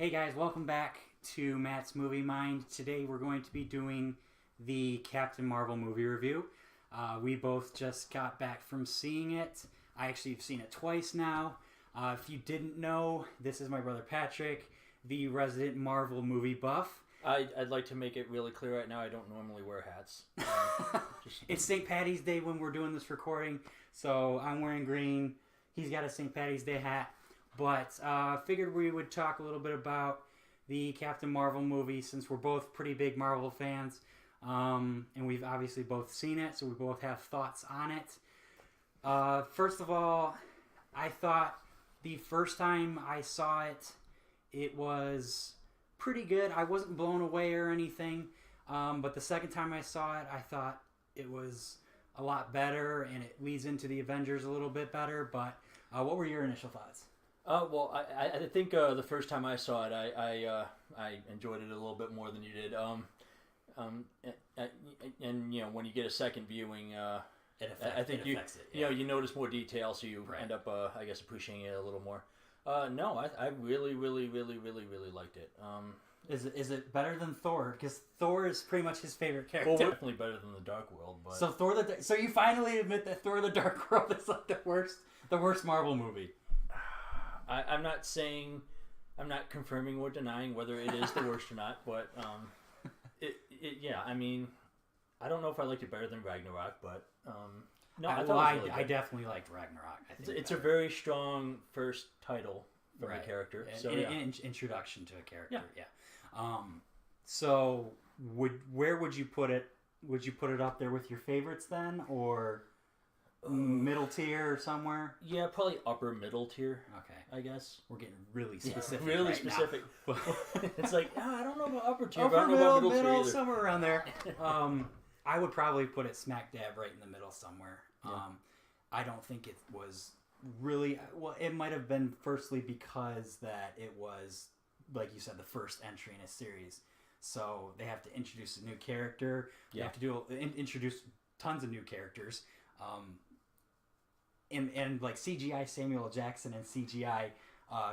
Hey guys, welcome back to Matt's Movie Mind. Today we're going to be doing the Captain Marvel movie review. We both just got back from seeing it. I actually have seen it twice now. If you didn't know, this is my brother Patrick, the resident Marvel movie buff. I'd like to make it really clear right now, I don't normally wear hats. It's St. Patty's Day when we're doing this recording, so I'm wearing green. He's got a St. Patty's Day hat. But figured we would talk a little bit about the Captain Marvel movie since we're both pretty big Marvel fans. And we've obviously both seen it, so we both have thoughts on it. First of all, I thought the first time I saw it, it was pretty good. I wasn't blown away or anything. But the second time I saw it, I thought it was a lot better, and it leads into the Avengers a little bit better. But what were your initial thoughts? Well, I think the first time I saw it, I enjoyed it a little bit more than you did. And you know, when you get a second viewing, I think you you notice more detail, so you end up I guess appreciating it a little more. No, I really liked it. Is it better than Thor? Because Thor is pretty much his favorite character. Well, definitely better than the Dark World. But so you finally admit that Thor: The Dark World is like the worst Marvel movie. I'm not saying, I'm not confirming or denying whether it is the worst or not, but yeah, I mean, I don't know if I liked it better than Ragnarok, but no, I thought it was really good. I definitely liked Ragnarok. I think it's a very strong first title for a character, so introduction to a character. Yeah. So where would you put it? Would you put it up there with your favorites then, or middle tier or somewhere? Yeah, probably upper middle tier. Okay, I guess we're getting really specific. Really right specific. It's like I don't know about upper tier. Upper but I don't know about middle tier somewhere around there. I would probably put it smack dab right in the middle somewhere. Yeah. I don't think it was really well. It might have been firstly because that it was, like you said, the first entry in a series, so they have to introduce a new character. They have to introduce tons of new characters. And like CGI Samuel Jackson and CGI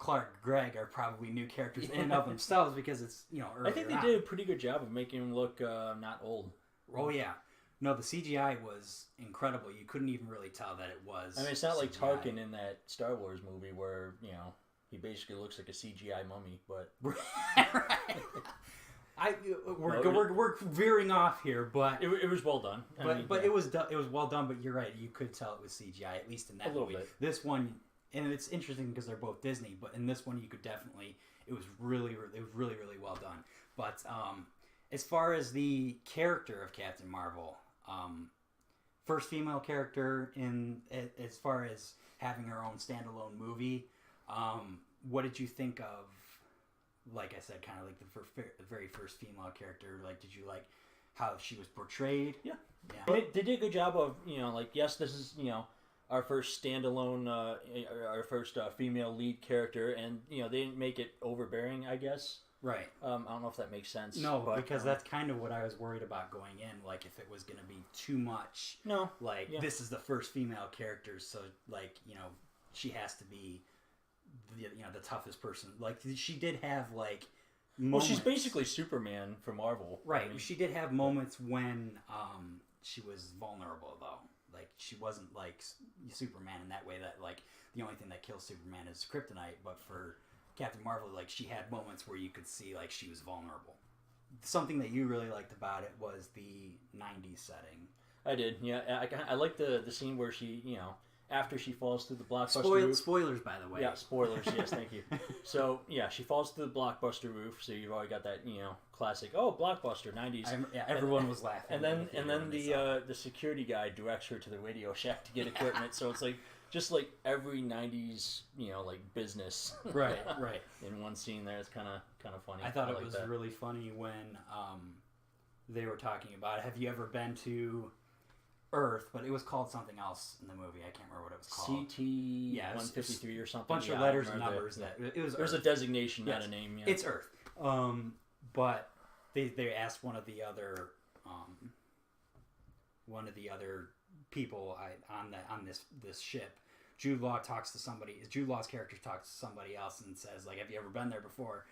Clark Gregg are probably new characters in and of themselves because it's I think they did a pretty good job of making him look not old. Oh yeah, no, the CGI was incredible. You couldn't even really tell that it was. I mean, it's not CGI. like Tarkin in that Star Wars movie where he basically looks like a CGI mummy, but we're veering off here, but it was well done. It was well done. But you're right. You could tell it was CGI, at least in that movie. Bit. This one, and it's interesting because they're both Disney, but in this one you could definitely. It was really well done. But as far as the character of Captain Marvel, first female character as far as having her own standalone movie, what did you think of? Like I said, kind of like the very first female character. Like, did you like how she was portrayed? Yeah. They did a good job of yes, this is our first standalone, our first female lead character, and they didn't make it overbearing, I guess. Right. I don't know if that makes sense. No, because that's kind of what I was worried about going in. Like, if it was going to be too much. No. Like, this is the first female character, so like she has to be. The toughest person. Like, she did have like moments. Well, she's basically Superman for Marvel, right? I mean, she did have moments when she was vulnerable, though. Like, she wasn't like Superman in that way. That like the only thing that kills Superman is kryptonite. But for Captain Marvel, like, she had moments where you could see like she was vulnerable. Something that you really liked about it was the '90s setting. I did, yeah. I liked the scene where she after she falls through the blockbuster roof. Spoilers, by the way. Yeah, spoilers. Yes, thank you. So yeah, she falls through the blockbuster roof. So you've already got that classic. Oh, blockbuster '90s. Everyone was laughing. And then the security guy directs her to the Radio Shack to get equipment. So it's like just like every '90s like business. Right. In one scene there, it's kind of funny. I thought it was really funny when they were talking about it. Have you ever been to Earth, but it was called something else in the movie. I can't remember what it was called. CT 153 or something. Bunch of letters and numbers. There's a designation, not a name. Yeah. It's Earth. But they asked one of the other people on this ship. Jude Law's character talks to somebody else and says, like, have you ever been there before?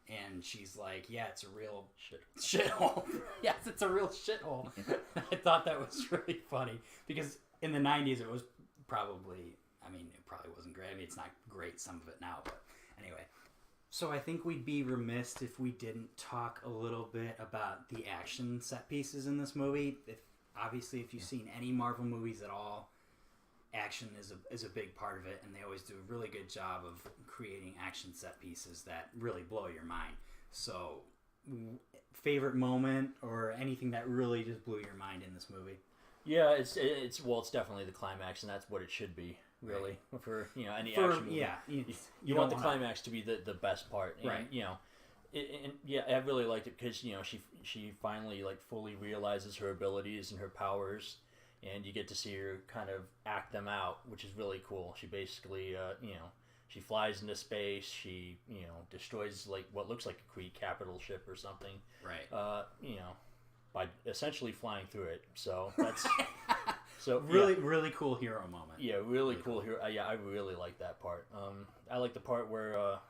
And she's like, yeah, it's a real Shit. shithole. Yes, it's a real shithole. I thought that was really funny because in the 90s it was probably, I mean, it probably wasn't great. I mean, it's not great, some of it now, but anyway. So I think we'd be remiss if we didn't talk a little bit about the action set pieces in this movie. Obviously, if you've seen any Marvel movies at all, action is a big part of it, and they always do a really good job of creating action set pieces that really blow your mind. So, favorite moment or anything that really just blew your mind in this movie? Yeah, it's definitely the climax, and that's what it should be, really, right. For any action movie. Yeah, you want the climax to be the best part, and, right? I really liked it because she finally like fully realizes her abilities and her powers. And you get to see her kind of act them out, which is really cool. She basically, she flies into space. She, destroys like what looks like a Kree capital ship or something. Right. By essentially flying through it. So that's really cool hero moment. Yeah, really cool hero. Yeah, I really like that part. I like the part where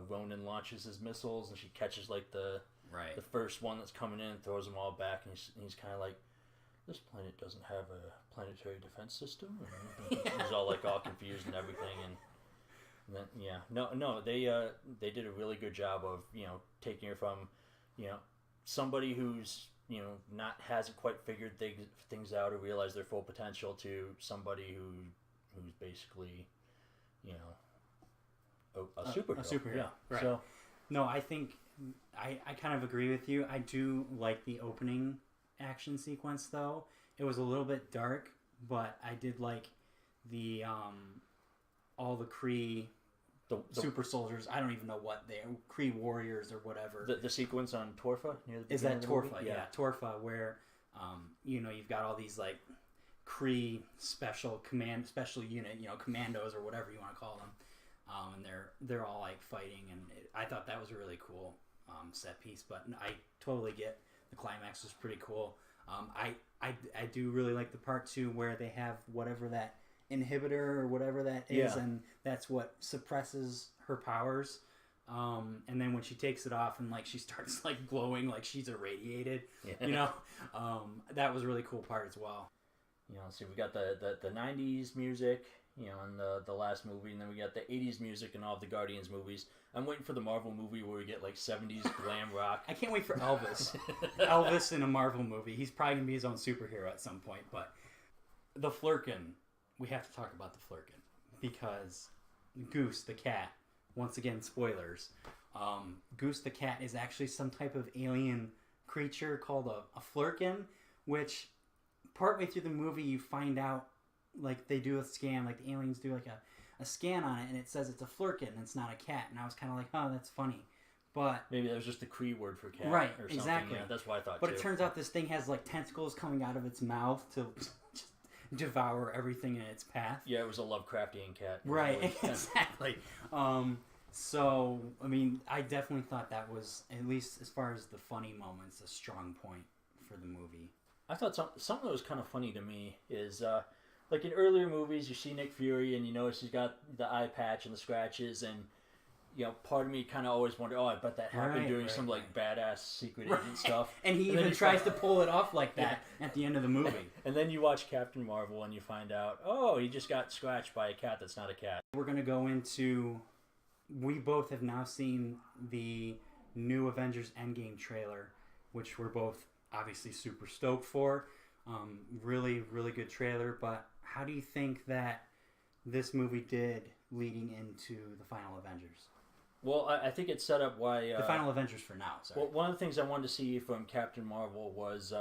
Ronan launches his missiles and she catches like the first one that's coming in, and throws them all back, and he's kind of like, this planet doesn't have a planetary defense system. And he's all confused and everything, and then they did a really good job of taking her from somebody who's hasn't quite figured things out or realized their full potential to somebody who's basically a superhero. A superhero, yeah. Right. So, no, I think I kind of agree with you. I do like the opening action sequence, though. It was a little bit dark, but I did like the all the Kree the super soldiers. I don't even know what they are, Kree warriors or whatever. The sequence on Torfa near the is that Torfa? Yeah, Torfa, where you've got all these like Kree special unit, commandos or whatever you want to call them, and they're all like fighting, and I thought that was a really cool set piece. But I totally get. The climax was pretty cool. I do really like the part too where they have whatever that inhibitor or whatever that is, and that's what suppresses her powers. And then when she takes it off and like she starts like glowing like she's irradiated, that was a really cool part as well. So we got the 90s music, in the last movie, and then we got the 80s music in all of the Guardians movies. I'm waiting for the Marvel movie where we get like 70s glam rock. I can't wait for Elvis. Elvis in a Marvel movie. He's probably going to be his own superhero at some point. But the Flurkin, we have to talk about the Flurkin. Because Goose, the cat, once again, spoilers. Goose, the cat, is actually some type of alien creature called a Flurkin, which partway through the movie you find out, like they do a scan, like the aliens do like a scan on it, and it says it's a Flurkin, and it's not a cat. And I was kind of like, oh, that's funny. But maybe that was just the Kree word for cat. Right, or something. exactly. Yeah, that's what I thought, But it turns out this thing has like tentacles coming out of its mouth to just devour everything in its path. Yeah, it was a Lovecraftian cat. Right, exactly. So, I mean, I definitely thought that was, at least as far as the funny moments, a strong point for the movie. I thought something that was kind of funny to me is... like in earlier movies, you see Nick Fury and you notice he's got the eye patch and the scratches, and part of me kind of always wondered, oh, I bet that happened during some like badass secret agent stuff. And he even tries to pull it off like that at the end of the movie. And then you watch Captain Marvel and you find out, oh, he just got scratched by a cat that's not a cat. We're going to go into, we both have now seen the new Avengers Endgame trailer, which we're both obviously super stoked for. Really, really good trailer, but how do you think that this movie did leading into the final Avengers? Well, I think it set up why... the final Avengers for now, sorry. Well, one of the things I wanted to see from Captain Marvel was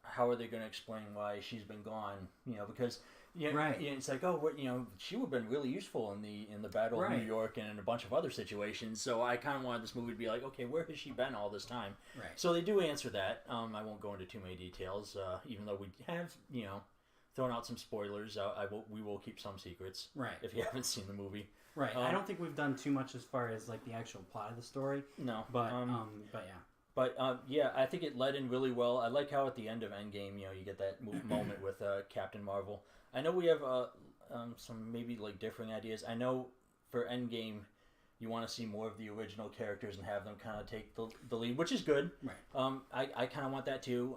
how are they going to explain why she's been gone? Because it's like, oh, she would have been really useful in the Battle of New York and in a bunch of other situations. So I kind of wanted this movie to be like, okay, where has she been all this time? Right. So they do answer that. I won't go into too many details, even though we have, thrown out some spoilers. We will keep some secrets. Right. If you haven't seen the movie. Right. I don't think we've done too much as far as like the actual plot of the story. No. But yeah. But I think it led in really well. I like how at the end of Endgame, you get that moment with Captain Marvel. I know we have some maybe like differing ideas. I know for Endgame, you want to see more of the original characters and have them kind of take the lead, which is good. Right. I kind of want that too.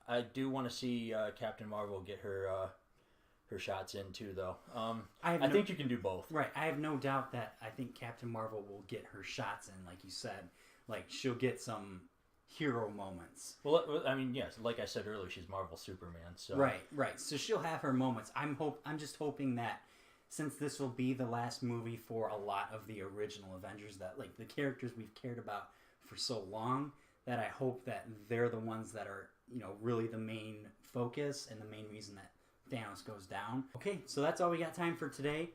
I do want to see Captain Marvel get her shots in too, though. I think you can do both. Right. I have no doubt that I think Captain Marvel will get her shots in, like you said. Like, she'll get some hero moments. Well, I mean, yes, like I said earlier, she's Marvel Superman. So Right. So she'll have her moments. I'm just hoping that since this will be the last movie for a lot of the original Avengers, that like the characters we've cared about for so long, that I hope that they're the ones that are, really the main focus and the main reason that Thanos goes down. Okay, so that's all we got time for today.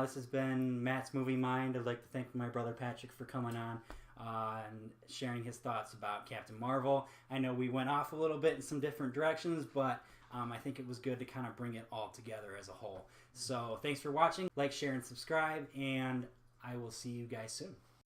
This has been Matt's Movie Mind. I'd like to thank my brother Patrick for coming on and sharing his thoughts about Captain Marvel. I know we went off a little bit in some different directions, but I think it was good to kind of bring it all together as a whole. So thanks for watching. Like, share, and subscribe, and I will see you guys soon.